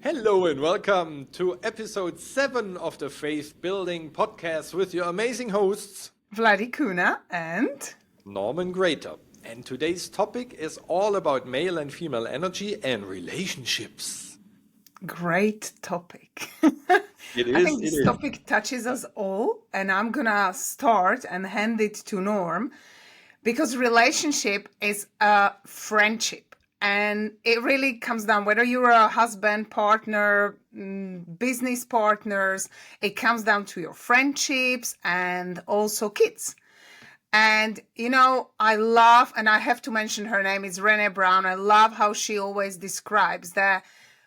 Hello and welcome to episode 7 of the Faith Building podcast with your amazing hosts, Vladi Kuna and Norman Gräter. And today's topic is all about male and female energy and relationships. great topic. It I is, think it this is. topic touches us all, and I'm gonna start and hand it to Norm because relationship is a friendship. And it really comes down whether you're a husband, partner, business partners, it comes down to your friendships and also kids. And, I love, and I have to mention her name is Brené Brown. I love how she always describes that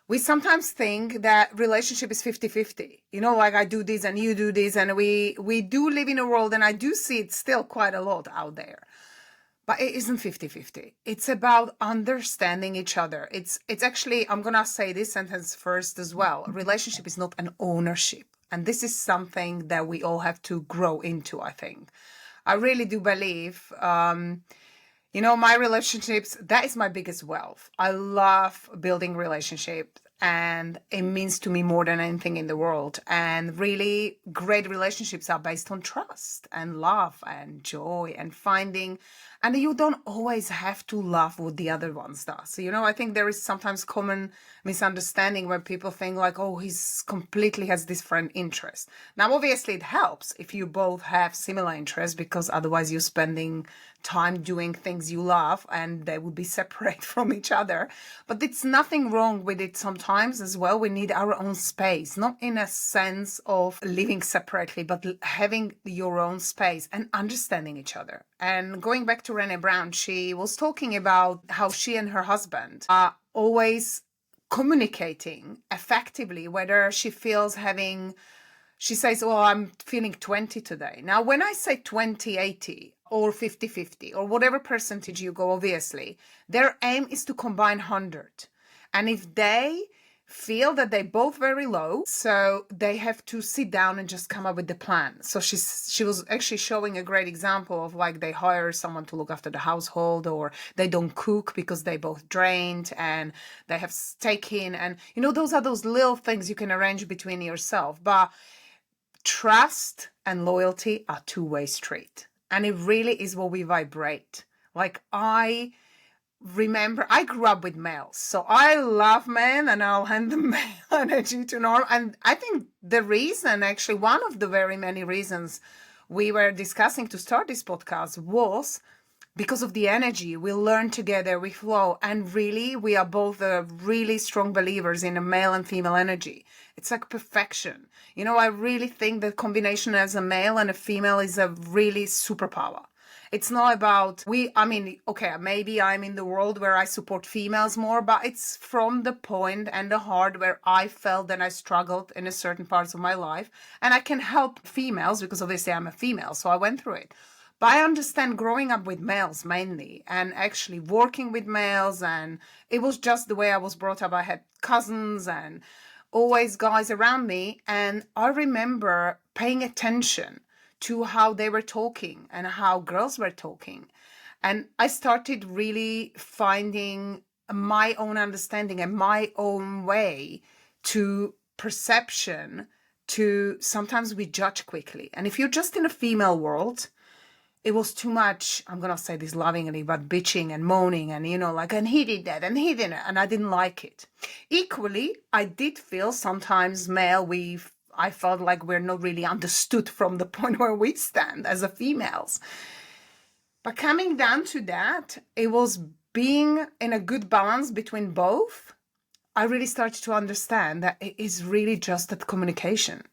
we sometimes think that relationship is 50-50. Like I do this and you do this. And we do live in a world, and I do see it still quite a lot out there. But it isn't 50-50. It's about understanding each other. It's actually, I'm going to say this sentence first as well. A relationship is not an ownership. And this is something that we all have to grow into, I think. I really do believe, my relationships, that is my biggest wealth. I love building relationships, and it means to me more than anything in the world. And really great relationships are based on trust and love and joy and finding. And you don't always have to love what the other ones does. I think there is sometimes common misunderstanding where people think like, oh, he's completely has different interests. Now, obviously it helps if you both have similar interests, because otherwise you're spending time doing things you love and they would be separate from each other. But it's nothing wrong with it sometimes as well. We need our own space, not in a sense of living separately, but having your own space and understanding each other. And going back to Brené Brown, she was talking about how she and her husband are always communicating effectively, whether she feels she says, oh, I'm feeling 20 today. Now, when I say 20-80 or 50-50 or whatever percentage you go, obviously, their aim is to combine 100. And if they feel that they're both very low, so they have to sit down and just come up with the plan. So she was actually showing a great example of like they hire someone to look after the household, or they don't cook because they both drained and they have steak in. And, those are those little things you can arrange between yourself. But trust and loyalty are two-way street. And it really is what we vibrate. Like I remember I grew up with males, so I love men, and I'll hand the male energy to Norm. And I think the reason, actually one of the very many reasons we were discussing to start this podcast was because of the energy. We learn together, we flow, and really we are both really strong believers in a male and female energy. It's like perfection. I really think the combination as a male and a female is a really superpower. It's not about okay, maybe I'm in the world where I support females more, but it's from the point and the heart where I felt that I struggled in a certain parts of my life, and I can help females because obviously I'm a female, so I went through it. But I understand growing up with males mainly, and actually working with males, and it was just the way I was brought up. I had cousins and always guys around me, and I remember paying attention to how they were talking and how girls were talking. And I started really finding my own understanding and my own way to perception. To sometimes we judge quickly. And if you're just in a female world, it was too much, I'm going to say this lovingly, but bitching and moaning and, and he did that and he didn't, and I didn't like it. Equally, I did feel sometimes male, I felt like we're not really understood from the point where we stand as a females. But coming down to that, it was being in a good balance between both. I really started to understand that it is really just that communication.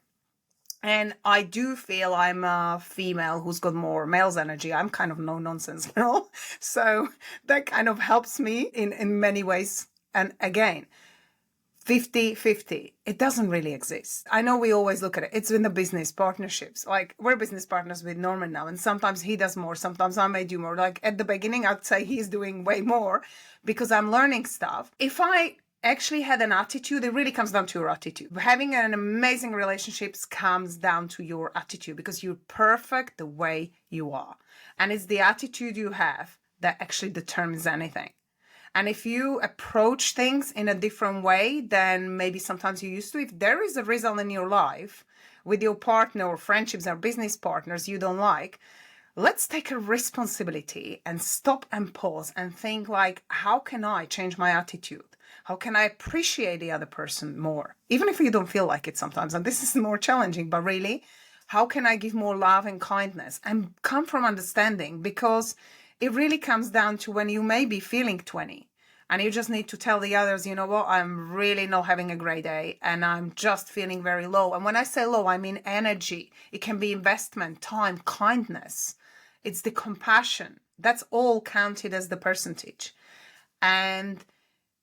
And I do feel I'm a female who's got more male's energy. I'm kind of no nonsense girl. So that kind of helps me in many ways. And again, 50-50, it doesn't really exist. I know we always look at it. It's in the business partnerships. Like we're business partners with Norman now, and sometimes he does more, sometimes I may do more. Like at the beginning, I'd say he's doing way more because I'm learning stuff. If I actually had an attitude, it really comes down to your attitude. Having an amazing relationships comes down to your attitude, because you're perfect the way you are. And it's the attitude you have that actually determines anything. And if you approach things in a different way than maybe sometimes you used to, if there is a result in your life with your partner or friendships or business partners you don't like, let's take a responsibility and stop and pause and think like, how can I change my attitude? How can I appreciate the other person more? Even if you don't feel like it sometimes, and this is more challenging, but really, how can I give more love and kindness and come from understanding? Because it really comes down to when you may be feeling 20 and you just need to tell the others, you know what, I'm really not having a great day and I'm just feeling very low. And when I say low, I mean energy. It can be investment, time, kindness. It's the compassion. That's all counted as the percentage. And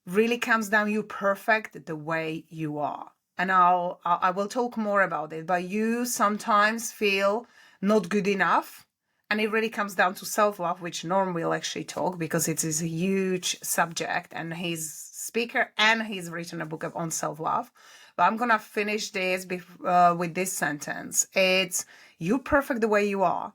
really comes down, you perfect the way you are. And I will talk more about it, but you sometimes feel not good enough. And it really comes down to self-love, which Norm will actually talk because it is a huge subject and he's speaker and he's written a book on self-love. But I'm going to finish this with this sentence. It's, you perfect the way you are,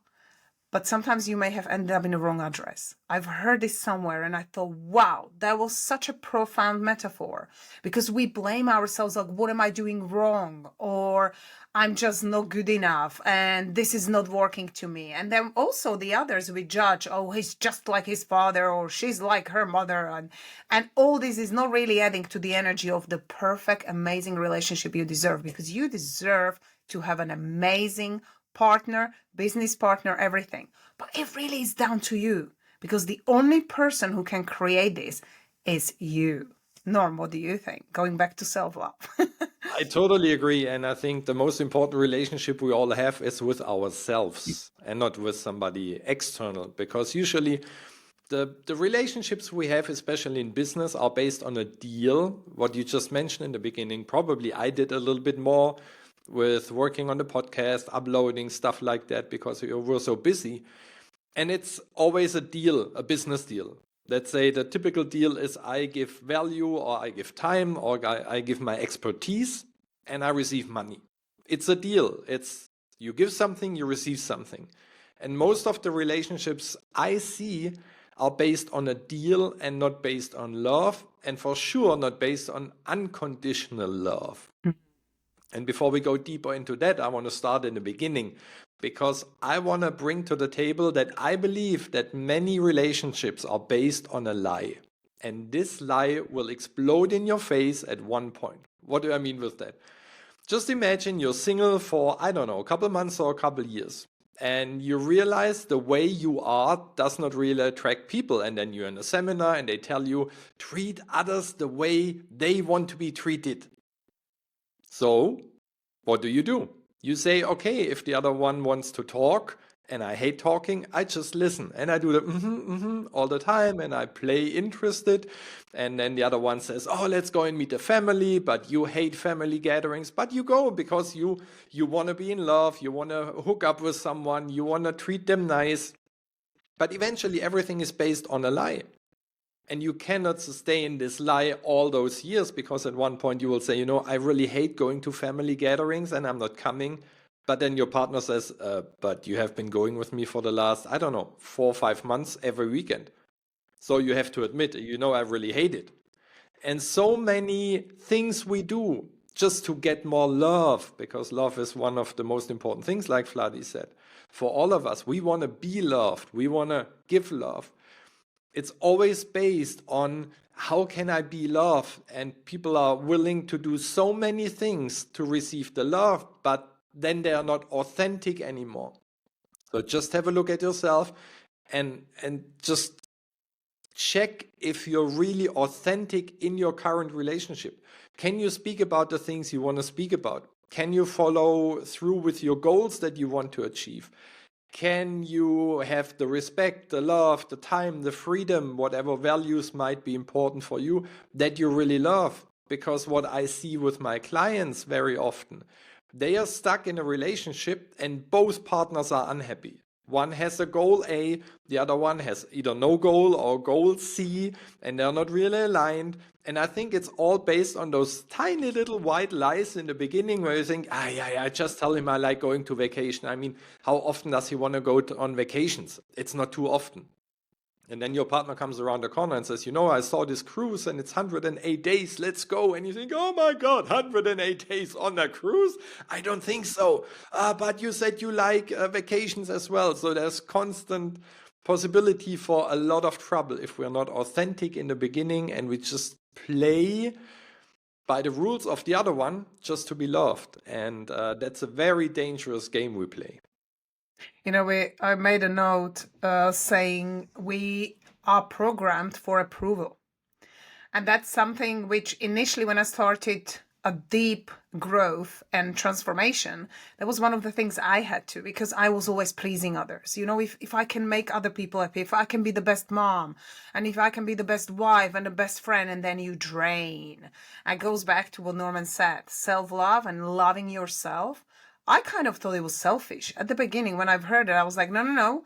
but sometimes you may have ended up in the wrong address. I've heard this somewhere and I thought, wow, that was such a profound metaphor, because we blame ourselves like, what am I doing wrong? Or I'm just not good enough and this is not working to me. And then also the others we judge, oh, he's just like his father or she's like her mother. And all this is not really adding to the energy of the perfect, amazing relationship you deserve, because you deserve to have an amazing partner, business partner, everything. But it really is down to you, because the only person who can create this is you. Norm, what do you think? Going back to self-love. I totally agree. And I think the most important relationship we all have is with ourselves and not with somebody external, because usually the relationships we have, especially in business, are based on a deal. What you just mentioned in the beginning, probably I did a little bit more with working on the podcast, uploading, stuff like that, because we were so busy. And it's always a deal, a business deal. Let's say the typical deal is I give value or I give time or I give my expertise and I receive money. It's a deal. It's you give something, you receive something. And most of the relationships I see are based on a deal and not based on love, and for sure not based on unconditional love. And before we go deeper into that, I want to start in the beginning, because I want to bring to the table that I believe that many relationships are based on a lie. And this lie will explode in your face at one point. What do I mean with that? Just imagine you're single for, I don't know, a couple months or a couple years. And you realize the way you are does not really attract people. And then you're in a seminar and they tell you, treat others the way they want to be treated. So, what do? You say, okay, if the other one wants to talk and I hate talking, I just listen and I do the all the time and I play interested. And then the other one says, oh, let's go and meet the family, but you hate family gatherings, but you go because you want to be in love, you want to hook up with someone, you want to treat them nice. But eventually everything is based on a lie. And you cannot sustain this lie all those years, because at one point you will say, I really hate going to family gatherings and I'm not coming. But then your partner says, but you have been going with me for the last, I don't know, 4 or 5 months every weekend. So you have to admit, I really hate it. And so many things we do just to get more love, because love is one of the most important things, like Vladi said. For all of us, we want to be loved. We want to give love. It's always based on how can I be loved, and people are willing to do so many things to receive the love, but then they are not authentic anymore. So just have a look at yourself and just check if you're really authentic in your current relationship. Can you speak about the things you want to speak about? Can you follow through with your goals that you want to achieve? Can you have the respect, the love, the time, the freedom, whatever values might be important for you that you really love? Because what I see with my clients very often, they are stuck in a relationship and both partners are unhappy. One has a goal A, the other one has either no goal or goal C, and they're not really aligned. And I think it's all based on those tiny little white lies in the beginning where you think, I just tell him I like going to vacation. I mean, how often does he want to go on vacations? It's not too often. And then your partner comes around the corner and says, I saw this cruise and it's 108 days, let's go. And you think, oh my God, 108 days on a cruise? I don't think so. But you said you like vacations as well. So there's constant possibility for a lot of trouble if we're not authentic in the beginning and we just play by the rules of the other one just to be loved. And that's a very dangerous game we play. I made a note saying we are programmed for approval. And that's something which initially, when I started a deep growth and transformation, that was one of the things I had to, because I was always pleasing others. If I can make other people happy, if I can be the best mom, and if I can be the best wife and the best friend, and then you drain. It goes back to what Norman said, self-love and loving yourself. I kind of thought it was selfish at the beginning. When I've heard it, I was like, no.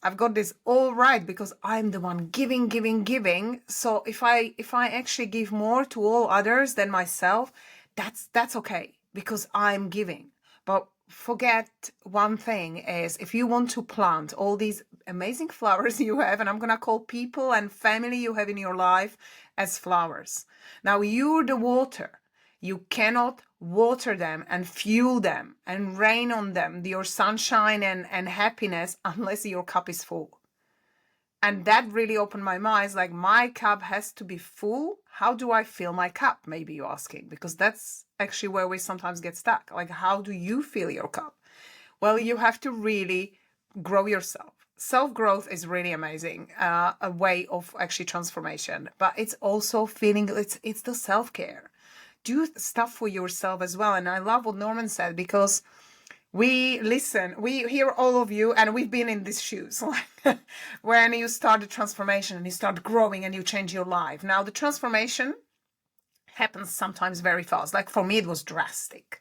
I've got this all right because I'm the one giving. So if I actually give more to all others than myself, that's okay because I'm giving. But forget one thing is, if you want to plant all these amazing flowers you have, and I'm going to call people and family you have in your life as flowers. Now you're the water. You cannot water them and fuel them and rain on them, your sunshine and happiness, unless your cup is full. And that really opened my mind. Like, my cup has to be full. How do I fill my cup? Maybe you're asking, because that's actually where we sometimes get stuck. Like, how do you fill your cup? Well, you have to really grow yourself. Self-growth is really amazing, a way of actually transformation, but it's also feeling, it's the self-care. Do stuff for yourself as well. And I love what Norman said, because we listen, we hear all of you, and we've been in these shoes. Like, when you start the transformation and you start growing and you change your life. Now, the transformation happens sometimes very fast. Like, for me, it was drastic.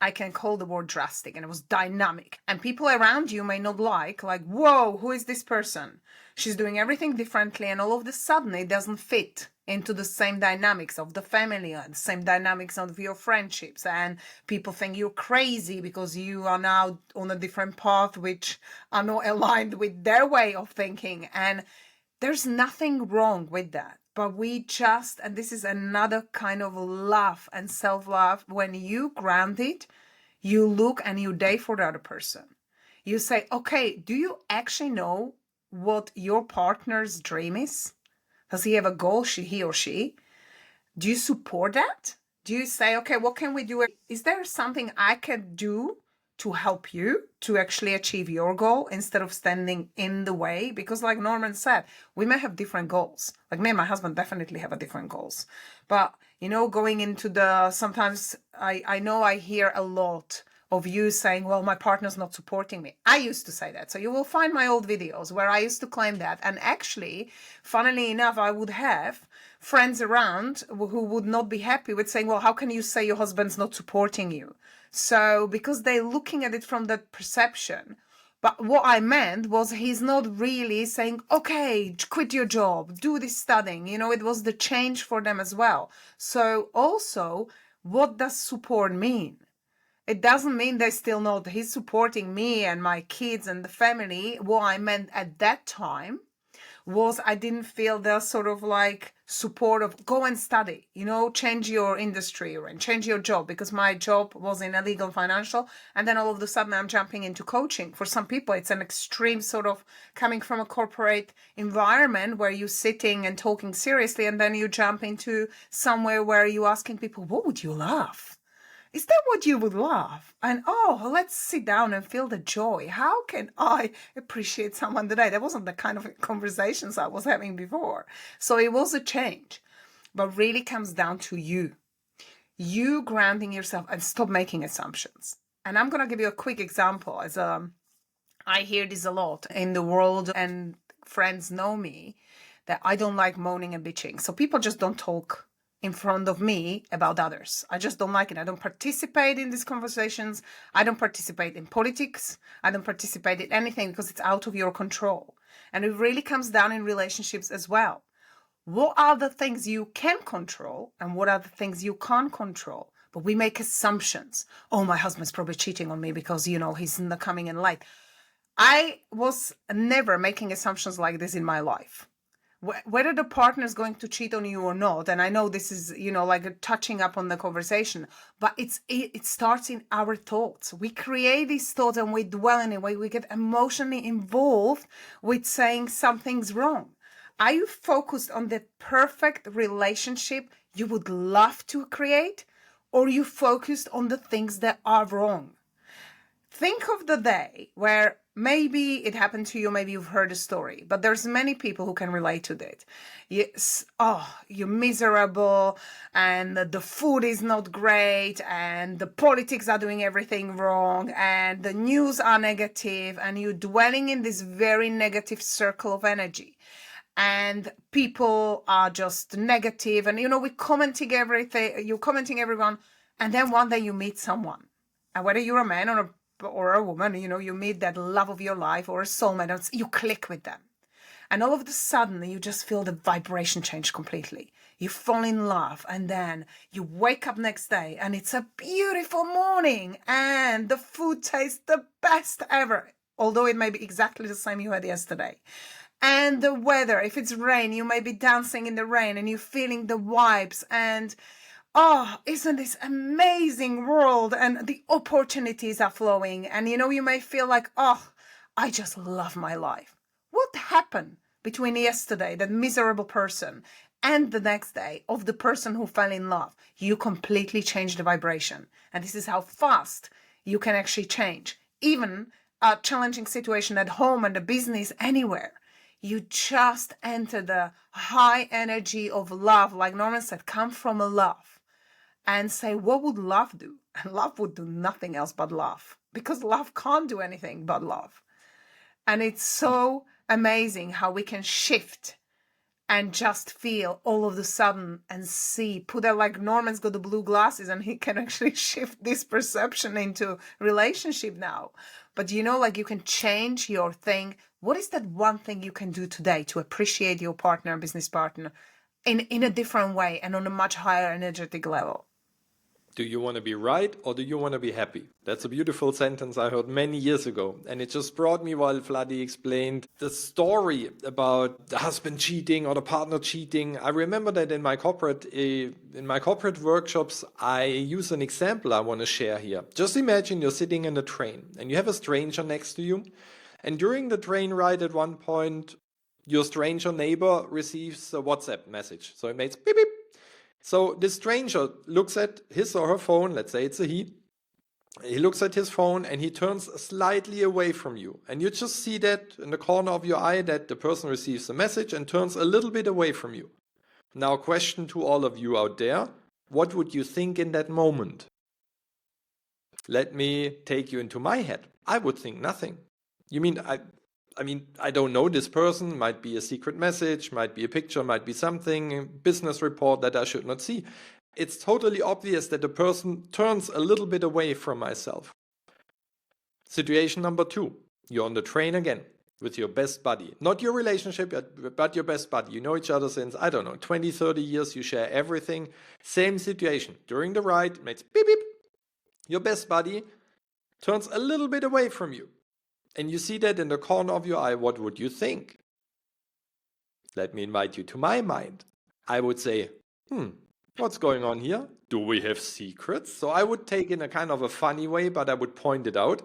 I can call the word drastic, and it was dynamic. And people around you may not like, whoa, who is this person? She's doing everything differently, and all of a sudden it doesn't fit into the same dynamics of the family and the same dynamics of your friendships. And people think you're crazy because you are now on a different path, which are not aligned with their way of thinking. And there's nothing wrong with that. But we just, and this is another kind of love and self-love, when you ground it, you look and you date for the other person. You say, okay, do you actually know what your partner's dream is? Does he have a goal, he or she? Do you support that? Do you say, okay, what can we do? Is there something I can do to help you to actually achieve your goal instead of standing in the way? Because like Norman said, we may have different goals. Like, me and my husband definitely have a different goals. But, going into sometimes I know I hear a lot of you saying, well, my partner's not supporting me. I used to say that. So you will find my old videos where I used to claim that. And actually, funnily enough, I would have friends around who would not be happy with saying, well, how can you say your husband's not supporting you? So because they're looking at it from that perception. But what I meant was, he's not really saying, okay, quit your job, do this studying. It was the change for them as well. So also, what does support mean? It doesn't mean they still know that he's supporting me and my kids and the family. What I meant at that time was, I didn't feel the sort of like support of go and study, change your industry and change your job, because my job was in a legal financial. And then all of a sudden I'm jumping into coaching. For some people, it's an extreme sort of coming from a corporate environment where you're sitting and talking seriously. And then you jump into somewhere where you're asking people, what would you love? Is that what you would love? And let's sit down and feel the joy. How can I appreciate someone today? That wasn't the kind of conversations I was having before. So it was a change, but really comes down to you grounding yourself and stop making assumptions. And I'm going to give you a quick example. I hear this a lot in the world, and friends know me, that I don't like moaning and bitching. So people just don't talk in front of me about others. I just don't like it. I don't participate in these conversations. I don't participate in politics. I don't participate in anything, because it's out of your control. And it really comes down in relationships as well. What are the things you can control and what are the things you can't control? But we make assumptions. Oh, my husband's probably cheating on me because, he's not coming in late. I was never making assumptions like this in my life. Whether the partner is going to cheat on you or not, and I know this is, like touching up on the conversation, but it starts in our thoughts. We create these thoughts and we dwell in it. We get emotionally involved with saying something's wrong. Are you focused on the perfect relationship you would love to create, or are you focused on the things that are wrong? Think of the day where maybe it happened to you, maybe you've heard a story, but there's many people who can relate to that. Yes, you're miserable and the food is not great and the politics are doing everything wrong and the news are negative and you're dwelling in this very negative circle of energy. And people are just negative and, we're commenting everything, you're commenting everyone. And then one day you meet someone, and whether you're a man or a woman, you meet that love of your life or a soulmate, you click with them. And all of a sudden, you just feel the vibration change completely. You fall in love, and then you wake up next day, and it's a beautiful morning, and the food tastes the best ever, although it may be exactly the same you had yesterday. And the weather, if it's rain, you may be dancing in the rain, and you're feeling the vibes, and isn't this amazing world? And the opportunities are flowing. And, you may feel like, I just love my life. What happened between yesterday, that miserable person, and the next day of the person who fell in love? You completely change the vibration. And this is how fast you can actually change. Even a challenging situation at home and a business, anywhere. You just enter the high energy of love, like Norman said, come from a love. And say, what would love do? And love would do nothing else but love, because love can't do anything but love. And it's so amazing how we can shift and just feel all of a sudden and see, put out, like Norman's got the blue glasses and he can actually shift this perception into relationship now. But like you can change your thing. What is that one thing you can do today to appreciate your partner, business partner, in a different way and on a much higher energetic level? Do you want to be right or do you want to be happy? That's a beautiful sentence I heard many years ago. And it just brought me while Vladi explained the story about the husband cheating or the partner cheating. I remember that in my corporate workshops, I use an example I want to share here. Just imagine you're sitting in a train and you have a stranger next to you. And during the train ride at one point, your stranger neighbor receives a WhatsApp message. So it makes beep beep. So the stranger looks at his or her phone, let's say it's a he. He looks at his phone and he turns slightly away from you. And you just see that in the corner of your eye that the person receives a message and turns a little bit away from you. Now, question to all of you out there, what would you think in that moment? Let me take you into my head. I would think nothing. You mean, I don't know this person, might be a secret message, might be a picture, might be something, a business report that I should not see. It's totally obvious that the person turns a little bit away from myself. Situation number 2, you're on the train again with your best buddy. Not your relationship, but your best buddy. You know each other since, 20, 30 years, you share everything. Same situation. During the ride, makes beep beep. Your best buddy turns a little bit away from you. And you see that in the corner of your eye, what would you think? Let me invite you to my mind. I would say, what's going on here? Do we have secrets? So I would take in a kind of a funny way, but I would point it out.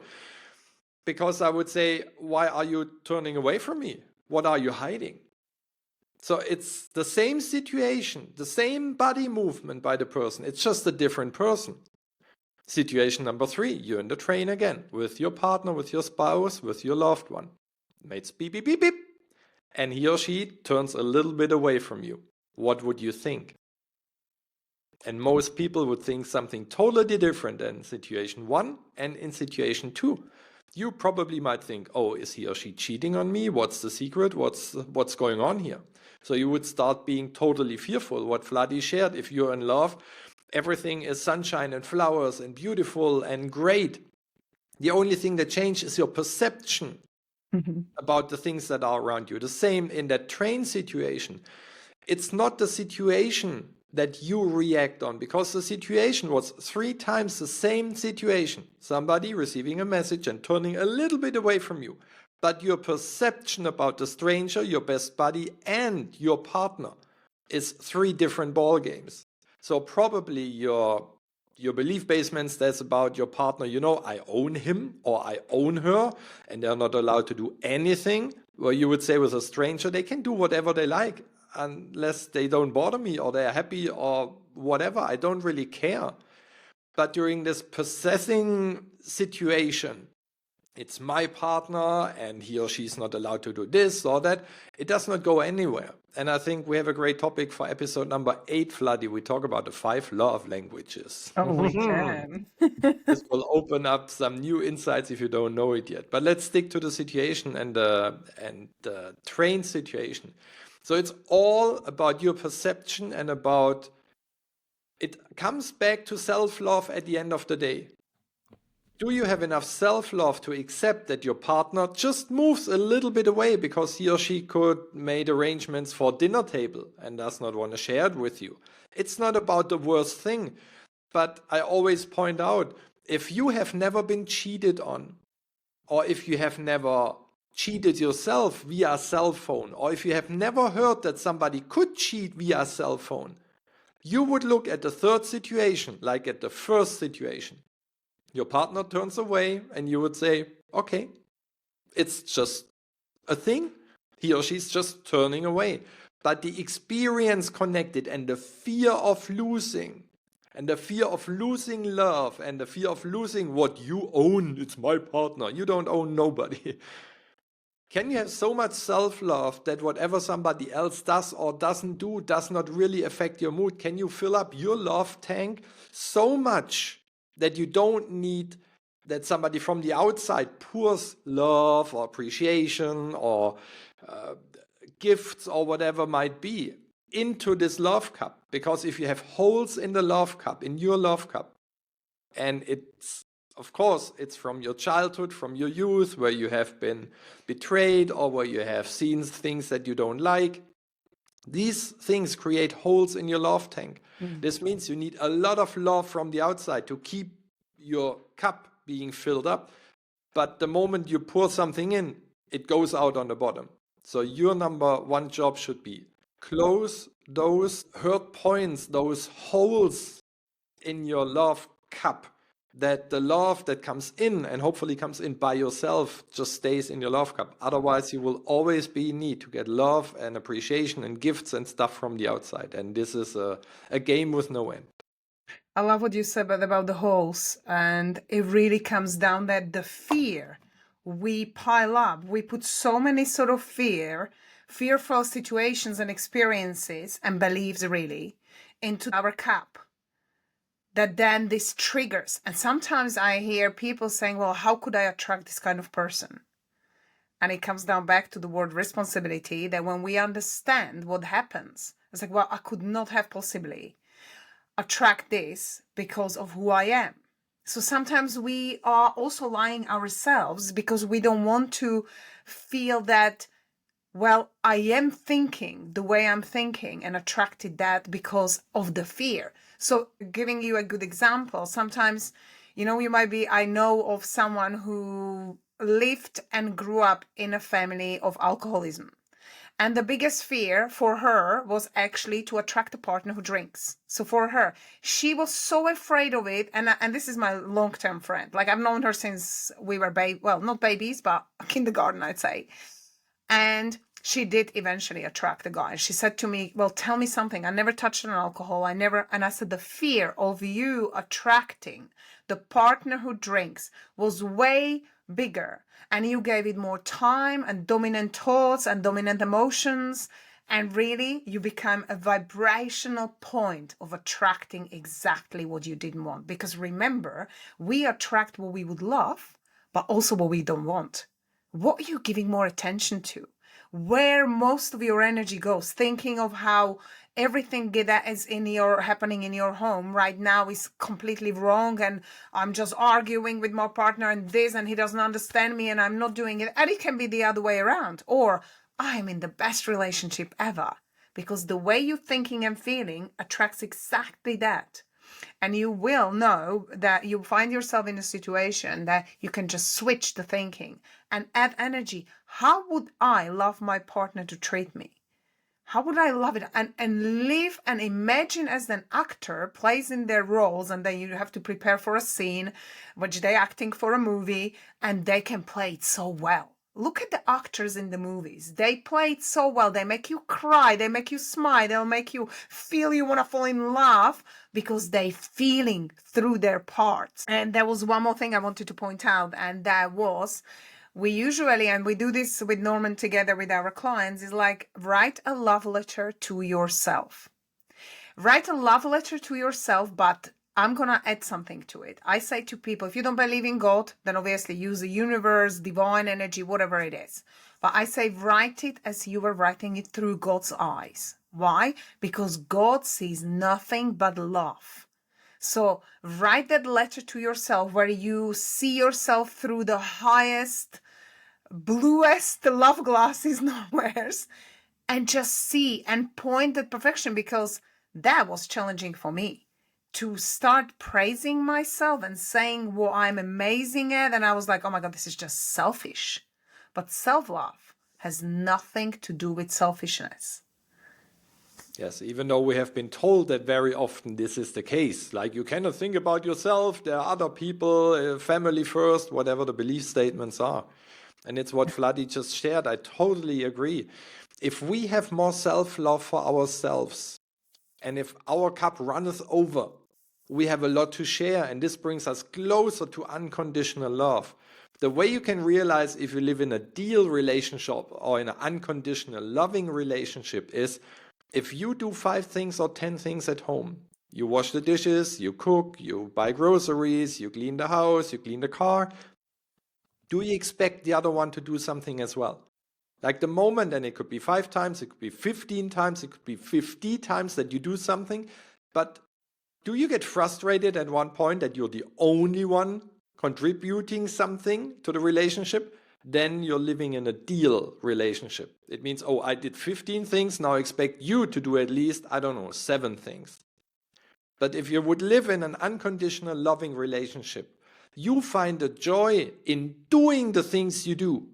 Because I would say, why are you turning away from me? What are you hiding? So it's the same situation, the same body movement by the person. It's just a different person. Situation number 3, you're in the train again with your partner, with your spouse, with your loved one. Mates beep, beep, beep, beep. And he or she turns a little bit away from you. What would you think? And most people would think something totally different in situation 1 and in situation 2. You probably might think, is he or she cheating on me? What's the secret? What's going on here? So you would start being totally fearful. What Vladi shared, if you're in love, everything is sunshine and flowers and beautiful and great. The only thing that changes is your perception about the things that are around you. The same in that train situation. It's not the situation that you react on, because the situation was 3 times the same situation. Somebody receiving a message and turning a little bit away from you. but your perception about the stranger, your best buddy, and your partner is 3 different ball games. So probably your belief basement says about your partner, I own him or I own her, and they're not allowed to do anything. Where you would say with a stranger, they can do whatever they like unless they don't bother me or they're happy or whatever. I don't really care. But during this possessing situation, it's my partner and he or she's not allowed to do this or that. It does not go anywhere. And I think we have a great topic for episode number 8, Vladi. We talk about the 5 love languages. Oh, we can. This will open up some new insights if you don't know it yet. But let's stick to the situation and the train situation. So it's all about your perception and about, it comes back to self-love at the end of the day. Do you have enough self-love to accept that your partner just moves a little bit away because he or she could made arrangements for dinner table and does not want to share it with you? It's not about the worst thing, but I always point out, if you have never been cheated on, or if you have never cheated yourself via cell phone, or if you have never heard that somebody could cheat via cell phone, you would look at the third situation like at the first situation. Your partner turns away and you would say, okay, it's just a thing. He or she's just turning away. But the experience connected and the fear of losing, and the fear of losing love, and the fear of losing what you own, it's my partner, you don't own nobody. Can you have so much self-love that whatever somebody else does or doesn't do does not really affect your mood? Can you fill up your love tank so much that you don't need that somebody from the outside pours love or appreciation or gifts or whatever might be into this love cup? Because if you have holes in the love cup, in your love cup, and it's, of course, it's from your childhood, from your youth, where you have been betrayed or where you have seen things that you don't like, these things create holes in your love tank. This means you need a lot of love from the outside to keep your cup being filled up. But the moment you pour something in, it goes out on the bottom. So your number 1 job should be close those hurt points, those holes in your love cup, that the love that comes in and hopefully comes in by yourself just stays in your love cup. Otherwise, you will always be in need to get love and appreciation and gifts and stuff from the outside. And this is a game with no end. I love what you said about the holes. And it really comes down that the fear we pile up, we put so many sort of fearful situations and experiences and beliefs really into our cup, that then this triggers. And sometimes I hear people saying, well, how could I attract this kind of person? And it comes down back to the word responsibility, that when we understand what happens, it's like, well, I could not have possibly attract this because of who I am. So sometimes we are also lying ourselves because we don't want to feel that, well, I am thinking the way I'm thinking and attracted that because of the fear. So giving you a good example, sometimes, you might be, I know of someone who lived and grew up in a family of alcoholism. And the biggest fear for her was actually to attract a partner who drinks. So for her, she was so afraid of it. And this is my long-term friend. Like, I've known her since we were not babies, but kindergarten, I'd say. And she did eventually attract the guy. She said to me, well, tell me something. I never touched on alcohol. And I said, the fear of you attracting the partner who drinks was way bigger. And you gave it more time and dominant thoughts and dominant emotions. And really, you become a vibrational point of attracting exactly what you didn't want. Because remember, we attract what we would love, but also what we don't want. What are you giving more attention to? Where most of your energy goes, thinking of how everything that is happening in your home right now is completely wrong, and I'm just arguing with my partner and he doesn't understand me and I'm not doing it. And it can be the other way around. Or I'm in the best relationship ever, because the way you're thinking and feeling attracts exactly that. And you will know that you find yourself in a situation that you can just switch the thinking and add energy. How would I love my partner to treat me? How would I love it? And live and imagine as an actor plays in their roles, and then you have to prepare for a scene, which they're acting for a movie, and they can play it so well. Look at the actors in the movies. They play it so well. They make you cry. They make you smile. They'll make you feel you want to fall in love because they're feeling through their parts. And there was one more thing I wanted to point out, and that was we usually, and we do this with Norman together with our clients, is like write a love letter to yourself. Write a love letter to yourself, but I'm going to add something to it. I say to people, if you don't believe in God, then obviously use the universe, divine energy, whatever it is. But I say write it as you were writing it through God's eyes. Why? Because God sees nothing but love. So write that letter to yourself where you see yourself through the highest, bluest love glasses no wears, and just see and point at perfection, because that was challenging for me to start praising myself and saying what I'm amazing at. And I was like, oh my God, this is just selfish. But self-love has nothing to do with selfishness. Yes, even though we have been told that very often this is the case. Like, you cannot think about yourself, there are other people, family first, whatever the belief statements are. And it's what Vladi just shared. I totally agree. If we have more self-love for ourselves, and if our cup runneth over, we have a lot to share, and this brings us closer to unconditional love. The way you can realize if you live in a deal relationship or in an unconditional loving relationship is if you do 5 things or 10 things at home. You wash the dishes, you cook, you buy groceries, you clean the house, you clean the car. Do you expect the other one to do something as well? Like the moment, and it could be 5 times, it could be 15 times, it could be 50 times that you do something, but do you get frustrated at one point that you're the only one contributing something to the relationship? Then you're living in a deal relationship. It means, oh, I did 15 things, now I expect you to do at least, I don't know, 7 things. But if you would live in an unconditional loving relationship, you find a joy in doing the things you do,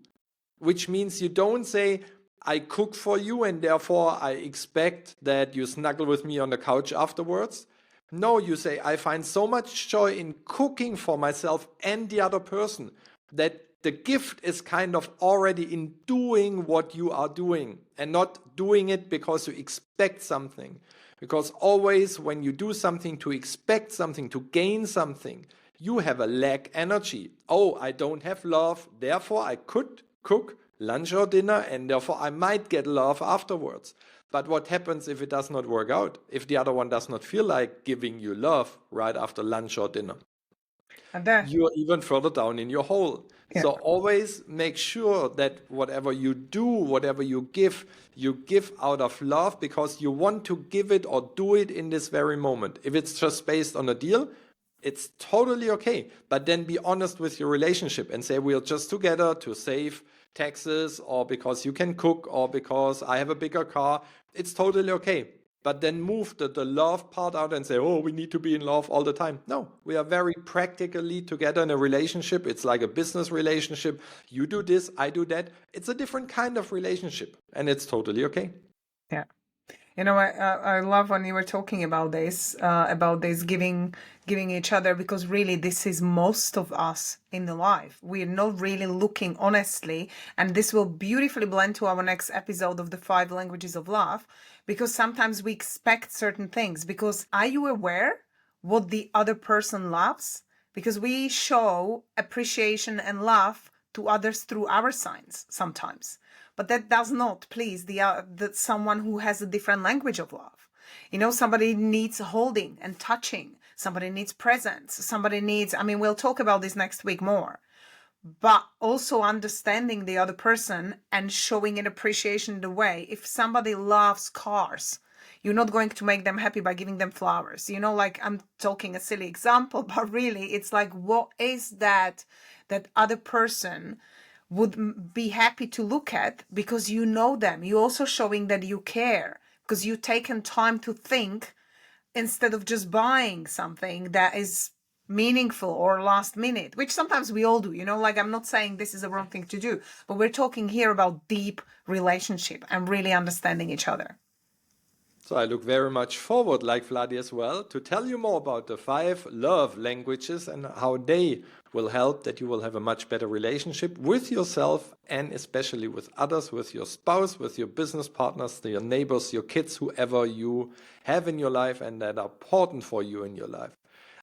which means you don't say, I cook for you and therefore I expect that you snuggle with me on the couch afterwards. No, you say, I find so much joy in cooking for myself and the other person that the gift is kind of already in doing what you are doing and not doing it because you expect something. Because always when you do something to expect something, to gain something, you have a lack energy. Oh, I don't have love, therefore I could cook lunch or dinner and therefore I might get love afterwards. But what happens if it does not work out? If the other one does not feel like giving you love right after lunch or dinner? And then, You're even further down in your hole. yeah. So always make sure that whatever you do, whatever you give out of love because you want to give it or do it in this very moment. If it's just based on a deal, it's totally okay. But then be honest with your relationship and say, we're just together to save taxes or because you can cook or because I have a bigger car. It's totally okay. But then move the love part out and say, oh, we need to be in love all the time. No, we are very practically together in a relationship. It's like a business relationship. You do this, I do that. It's a different kind of relationship and it's totally okay. Yeah. You know, I love when you were talking about this giving each other, because really this is most of us in the life. We're not really looking honestly, and this will beautifully blend to our next episode of the 5 languages of love, because sometimes we expect certain things. Because are you aware what the other person loves? Because we show appreciation and love to others through our signs sometimes. But that does not please the someone who has a different language of love. You know, somebody needs holding and touching. Somebody needs presence. Somebody needs, I mean, we'll talk about this next week more. But also understanding the other person and showing an appreciation in the way. If somebody loves cars, you're not going to make them happy by giving them flowers. You know, like, I'm talking a silly example, but really it's like, what is that other person would be happy to look at, because you know them. You're also showing that you care because you've taken time to think instead of just buying something that is meaningful or last minute, which sometimes we all do, like I'm not saying this is the wrong thing to do, but we're talking here about deep relationship and really understanding each other. So I look very much forward, like Vladi as well, to tell you more about the 5 love languages and how they will help that you will have a much better relationship with yourself and especially with others, with your spouse, with your business partners, your neighbors, your kids, whoever you have in your life and that are important for you in your life.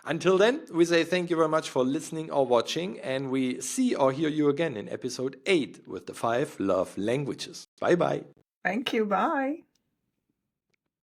Until then, we say thank you very much for listening or watching, and we see or hear you again in episode 8 with the 5 love languages. Bye bye. Thank you. Bye.